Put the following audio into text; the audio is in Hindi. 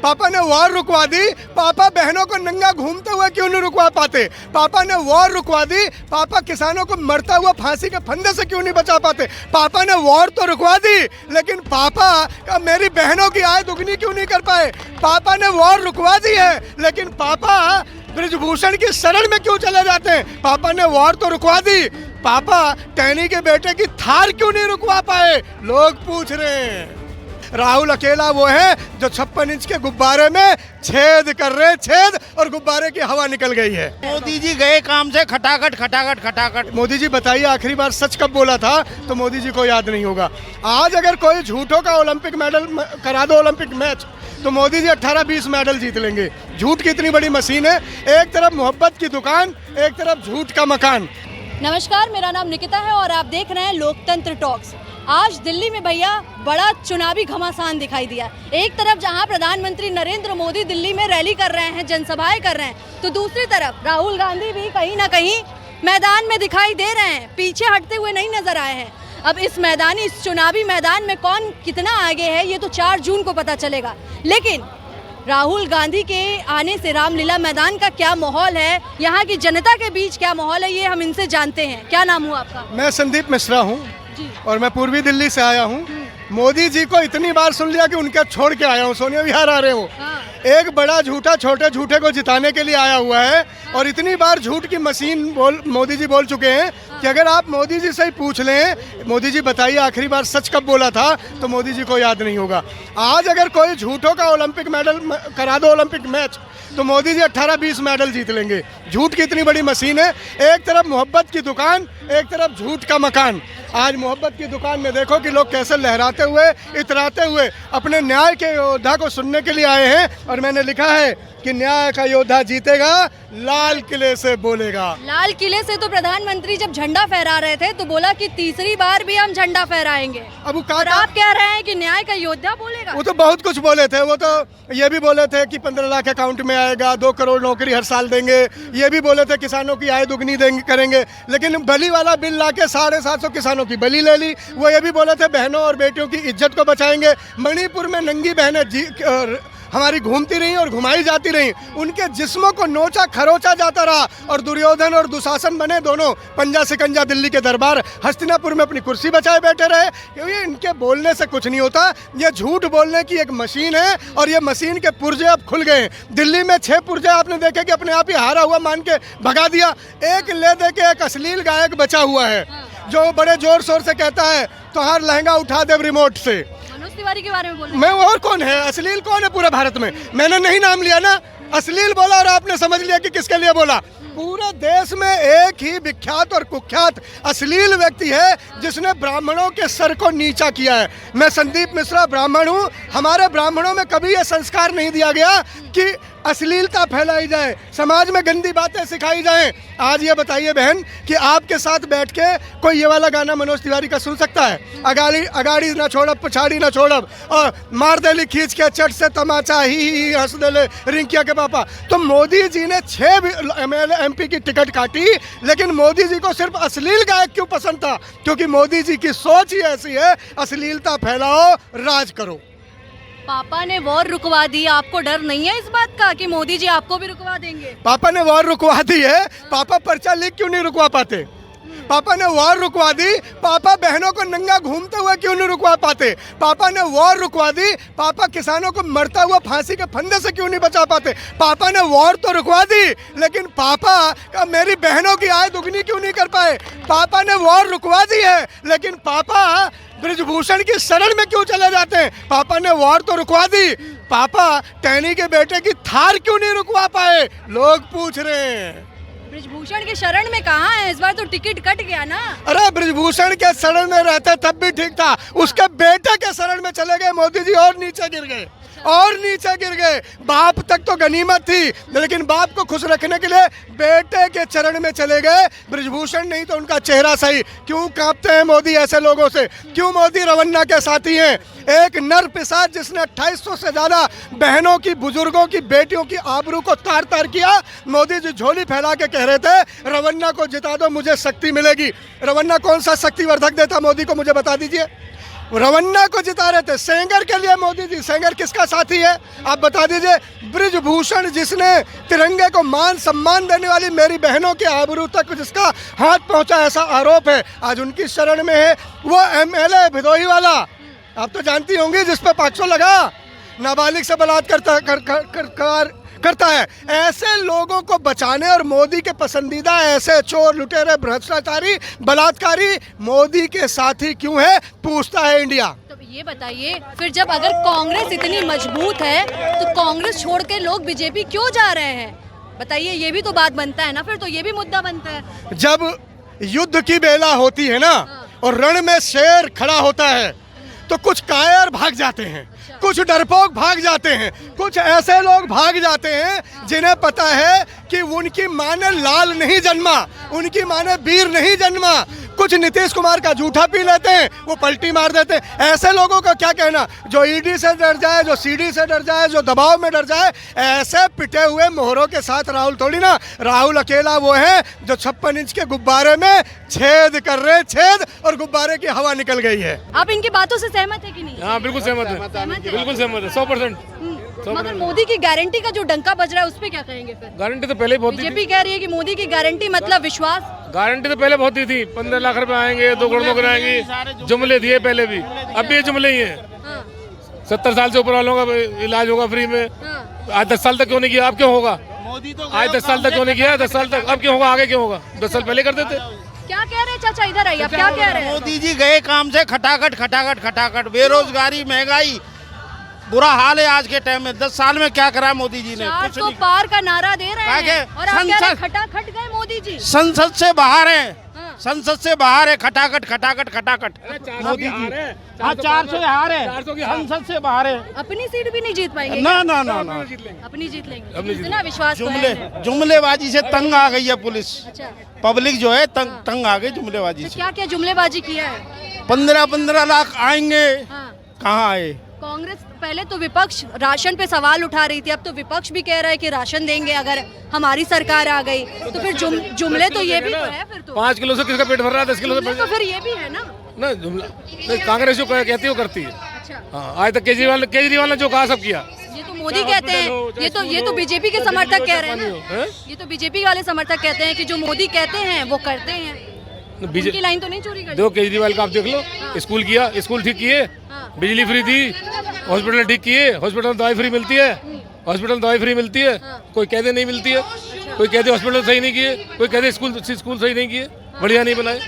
पापा ने वॉर रुकवा दी। पापा बहनों को नंगा घूमते हुए क्यों नहीं रुकवा पाते? पापा ने वॉर रुकवा दी। पापा किसानों को मरता हुआ फांसी के फंदे से क्यों नहीं बचा पाते? पापा ने वॉर तो रुकवा दी, लेकिन पापा का मेरी बहनों की आय दुगनी क्यों नहीं कर पाए? पापा ने वॉर रुकवा दी है, लेकिन पापा ब्रिजभूषण की शरण में क्यों चले जाते हैं? पापा ने वॉर तो रुकवा दी, पापा टैनी के बेटे की थार क्यों नहीं रुकवा पाए? लोग पूछ रहे हैं। राहुल अकेला वो है जो 56 इंच के गुब्बारे में छेद कर रहे, छेद, और गुब्बारे की हवा निकल गई है। मोदी जी गए काम से खटाखट खटाखट खटाखट। मोदी जी बताइए आखिरी बार सच कब बोला था? तो मोदी जी को याद नहीं होगा। आज अगर कोई झूठों का ओलंपिक मेडल करा दो, ओलंपिक मैच, तो मोदी जी 18-20 मेडल जीत लेंगे। झूठ की इतनी बड़ी मशीन है, एक तरफ मोहब्बत की दुकान, एक तरफ झूठ का मकान। नमस्कार, मेरा नाम निकिता है और आप देख रहे हैं लोकतंत्र टॉक्स। आज दिल्ली में भैया बड़ा चुनावी घमासान दिखाई दिया। एक तरफ जहां प्रधानमंत्री नरेंद्र मोदी दिल्ली में रैली कर रहे हैं, जनसभाएं कर रहे हैं, तो दूसरी तरफ राहुल गांधी भी कहीं ना कहीं मैदान में दिखाई दे रहे हैं, पीछे हटते हुए नहीं नजर आए हैं। अब इस चुनावी मैदान में कौन कितना आगे है ये तो 4 जून को पता चलेगा। लेकिन राहुल गांधी के आने से रामलीला मैदान का क्या माहौल है, यहाँ की जनता के बीच क्या माहौल है, ये हम इनसे जानते हैं। क्या नाम हुआ आपका? मैं संदीप मिश्रा हूँ जी। और मैं पूर्वी दिल्ली से आया हूँ। मोदी जी को इतनी बार सुन लिया कि उनके छोड़ के आया हूँ। सोनिया विहार आ रहे हो। एक बड़ा झूठा छोटे झूठे को जिताने के लिए आया हुआ है, और इतनी बार झूठ की मशीन मोदी जी बोल चुके हैं कि अगर आप मोदी जी से ही पूछ लें, मोदी जी बताइए आखिरी बार सच कब बोला था, तो मोदी जी को याद नहीं होगा। आज अगर कोई झूठों का ओलंपिक मेडल करा दो, ओलंपिक मैच, तो मोदी जी 18-20 मेडल जीत लेंगे। झूठ की इतनी बड़ी मशीन है, एक तरफ मोहब्बत की दुकान, एक तरफ झूठ का मकान। आज मोहब्बत की दुकान में देखो कि लोग कैसे लहराते हुए, इतराते हुए अपने न्याय के योद्धा को सुनने के लिए आए हैं। और मैंने लिखा है कि न्याय का योद्धा जीतेगा, लाल किले से बोलेगा। लाल किले से तो प्रधानमंत्री जब झंडा फहरा रहे थे तो बोला कि तीसरी बार भी हम झंडा फहराएंगे। अब और आप कह रहे हैं कि न्याय का योद्धा बोलेगा? वो तो बहुत कुछ बोले थे। वो तो ये भी बोले थे कि 15 लाख अकाउंट में आएगा, 2 करोड़ नौकरी हर साल देंगे। ये भी बोले थे किसानों की आय दुगनी देंगे, करेंगे। लेकिन बलि वाला बिल लाके 750 किसानों की बलि ले ली। वो ये भी बोले थे बहनों और बेटियों की इज्जत को बचाएंगे। मणिपुर में नंगी बहनें हमारी घूमती रही और घुमाई जाती रही, उनके जिस्मों को नोचा खरोचा जाता रहा, और दुर्योधन और दुशासन बने दोनों पंजा सिकंजा दिल्ली के दरबार हस्तिनापुर में अपनी कुर्सी बचाए बैठे रहे। क्योंकि इनके बोलने से कुछ नहीं होता, ये झूठ बोलने की एक मशीन है, और ये मशीन के पुर्जे अब खुल गए। दिल्ली में 6 पुर्जे आपने देखे कि अपने आप ही हारा हुआ मान के भगा दिया। एक ले दे के एक अश्लील गायक बचा हुआ है जो बड़े जोर शोर से कहता है तोहार लहंगा उठा दे रिमोट से। तिवारी के बारे में बोल रहे हैं। मैं और कौन है? अश्लील कौन है पूरे भारत में? मैंने नहीं नाम लिया ना, अश्लील बोला और आपने समझ लिया कि किसके लिए बोला। पूरे देश में एक ही विख्यात और कुख्यात अश्लील व्यक्ति है जिसने ब्राह्मणों के सर को नीचा किया है। मैं संदीप मिश्रा ब्राह्मण हूँ। हमारे ब्राह्मणों में कभी ये संस्कार नहीं दिया गया कि अश्लीलता फैलाई जाए, समाज में गंदी बातें सिखाई जाएं। आज ये बताइए बहन कि आपके साथ बैठ के कोई ये वाला गाना मनोज तिवारी का सुन सकता है? अगाड़ी अगाड़ी ना छोड़ब, पछाड़ी ना छोड़ब, और मार देली खींच के चट से तमाचा, ही हंस देले रिंकिया के पापा। तो मोदी जी ने 6 MLA MP की टिकट काटी, लेकिन मोदी जी को सिर्फ अश्लील गायक क्यों पसंद था? क्योंकि मोदी जी की सोच ही ऐसी है, अश्लीलता फैलाओ, राज करो। पापा ने वॉर रुकवा दी, आपको डर नहीं है इस बात का कि मोदी जी आपको भी रुकवा देंगे? पापा ने वॉर रुकवा दी है, पापा पर्चा लीक क्यों नहीं रुकवा पाते? पापा ने वॉर रुकवा दी, पापा बहनों को नंगा घूमते हुए क्यों नहीं रुकवा पाते? पापा ने वॉर रुकवा दी, पापा किसानों को मरता हुआ फांसी के फंदे से क्यों नहीं बचा पाते? पापा ने वॉर तो रुकवा दी, लेकिन पापा का मेरी बहनों की आय दुगनी क्यों नहीं कर पाए? पापा ने वॉर रुकवा दी है, लेकिन पापा ब्रिजभूषण की शरण में क्यों चले जाते हैं? पापा ने वॉर तो रुकवा दी, पापा टैनी के बेटे की थार क्यों नहीं रुकवा पाए? लोग पूछ रहे हैं। ब्रिजभूषण के शरण में कहाँ है? इस बार तो टिकट कट गया ना। अरे ब्रिजभूषण के शरण में रहते तब भी ठीक था, उसके बेटे के शरण में चले गए मोदी जी, और नीचे गिर गए, और नीचे गिर गए। बाप तक तो गनीमत थी, लेकिन बाप को खुश रखने के लिए बेटे के चरण में चले गए। ब्रिजभूषण नहीं तो उनका चेहरा सही। क्यों कांपते हैं मोदी ऐसे लोगों से? क्यों मोदी रवन्ना के साथी हैं? एक नर पिशाच जिसने 2800 से ज़्यादा बहनों की, बुजुर्गों की, बेटियों की आबरू को तार तार किया। मोदी जी झोली फैला के कह रहे थे रवन्ना को जिता दो, मुझे शक्ति मिलेगी। रवन्ना कौन सा शक्तिवर्धक देता मोदी को, मुझे बता दीजिए। रवन्ना को जिता रहे थे। सेंगर के लिए मोदी जी, सेंगर किसका साथी है आप बता दीजिए? ब्रिजभूषण, जिसने तिरंगे को मान सम्मान देने वाली मेरी बहनों के आबरू तक जिसका हाथ पहुंचा, ऐसा आरोप है, आज उनकी शरण में है। वो एमएलए भदोही वाला, आप तो जानती होंगी, जिस पे 500 लगा, नाबालिग से बलात्कार करता है। ऐसे लोगों को बचाने और मोदी के पसंदीदा ऐसे चोर, लुटेरे, भ्रष्टाचारी, बलात्कारी मोदी के साथी क्यों है, पूछता है इंडिया। तो ये बताइए फिर, जब अगर कांग्रेस इतनी मजबूत है तो कांग्रेस छोड़ के लोग बीजेपी क्यों जा रहे हैं? बताइए, ये भी तो बात बनता है ना, फिर तो ये भी मुद्दा बनता है। जब युद्ध की बेला होती है ना और रण में शेर खड़ा होता है तो कुछ कायर भाग जाते हैं, कुछ डरपोक भाग जाते हैं, कुछ ऐसे लोग भाग जाते हैं जिन्हें पता है कि उनकी माँ ने लाल नहीं जन्मा, उनकी माँ ने वीर नहीं जन्मा। कुछ नीतीश कुमार का जूठा पी लेते हैं, वो पलटी मार देते हैं। ऐसे लोगों का क्या कहना, जो ईडी से डर जाए, जो सीडी से डर जाए, जो दबाव में डर जाए। ऐसे पिटे हुए मोहरों के साथ राहुल थोड़ी ना, राहुल अकेला वो है जो 56 इंच के गुब्बारे में छेद कर रहे, छेद, और गुब्बारे की हवा निकल गई है। आप इनकी बातों से सहमत है कि नहीं? हाँ बिल्कुल सहमत है, बिल्कुल सहमत है, 100%। मगर मोदी की गारंटी का जो डंका बज रहा है उस पे क्या कहेंगे फिर? गारंटी तो पहले ही बहुत दी थी। बीजेपी कह रही है कि मोदी की गारंटी मतलब विश्वास। गारंटी तो पहले बहुत दी थी, 15 लाख रुपए आएंगे, 2 करोड़ नौकरी आएंगी, जुमले दिए पहले भी, अब भी ये जुमले ही हैं। हाँ, 70 साल से ऊपर वालों का इलाज होगा फ्री में। हाँ। आज 10 साल तक क्यों नहीं किया, अब क्यों होगा? मोदी तो आज 10 साल तक क्यों नहीं किया, 10 साल तक, अब क्यों होगा, आगे क्यों होगा? 10 साल पहले कर देते। क्या कह रहे हैं चाचा, इधर आइए, आप क्या कह रहे हैं? मोदी जी गए काम से खटाखट खटाखट खटाखट, बेरोजगारी, महंगाई, बुरा हाल है आज के टाइम में। 10 साल में क्या करा मोदी जी ने? कुछ 400 नहीं। पार का नारा दे रहे क्या हैं के? और आप कह रहे हैं संसद- खटाखट गए मोदी जी। संसद से बाहर है, हाँ। संसद से बाहर है, खटाखट खटाखट खटाखट। मोदी जी हाँ 400 हार है, 400 की हार। संसद से बाहर है। अपनी सीट भी नहीं जीत पाएंगे? ना ना ना ना, अपनी जीत लेंगे, अपनी जीत इतना विश्वास तो जुमले है। जुमलेबाजी से तंग आ गई है पुलिस, अच्छा, पब्लिक जो है तंग आ गई जुमलेबाजी से। क्या क्या जुमलेबाजी किया है? 15 लाख आएंगे, हाँ। कहाँ आए? कांग्रेस पहले तो विपक्ष राशन पे सवाल उठा रही थी, अब तो विपक्ष भी कह रहा है कि राशन देंगे अगर हमारी सरकार आ गई तो फिर जुमले तो ये भी तो है फिर तो। 5 किलो से किसका पेट भर रहा है, 10 किलो से जुमले तो फिर ये भी है ना। ना जुमला नहीं, कांग्रेस जो कहती है वो करती है। अच्छा, हाँ, आज तक केजरीवाल ने जो कहा सब किया। ये तो मोदी कहते हैं, ये तो बीजेपी के समर्थक कह रहे हैं ना, हैं? ये तो बीजेपी वाले समर्थक कहते हैं कि जो मोदी कहते हैं वो करते हैं। उनकी लाइन तो नहीं चोरी करते। देखो केजरीवाल का आप देख लो, स्कूल किया, स्कूल ठीक किए, हाँ। बिजली फ्री दी, हॉस्पिटल ठीक किए, हॉस्पिटल में दवाई फ्री मिलती है, हॉस्पिटल में दवाई फ्री मिलती है। कोई कहते नहीं मिलती है, कोई कहते हॉस्पिटल सही नहीं किए, कोई कहते स्कूल सही नहीं किए, बढ़िया नहीं बनाए।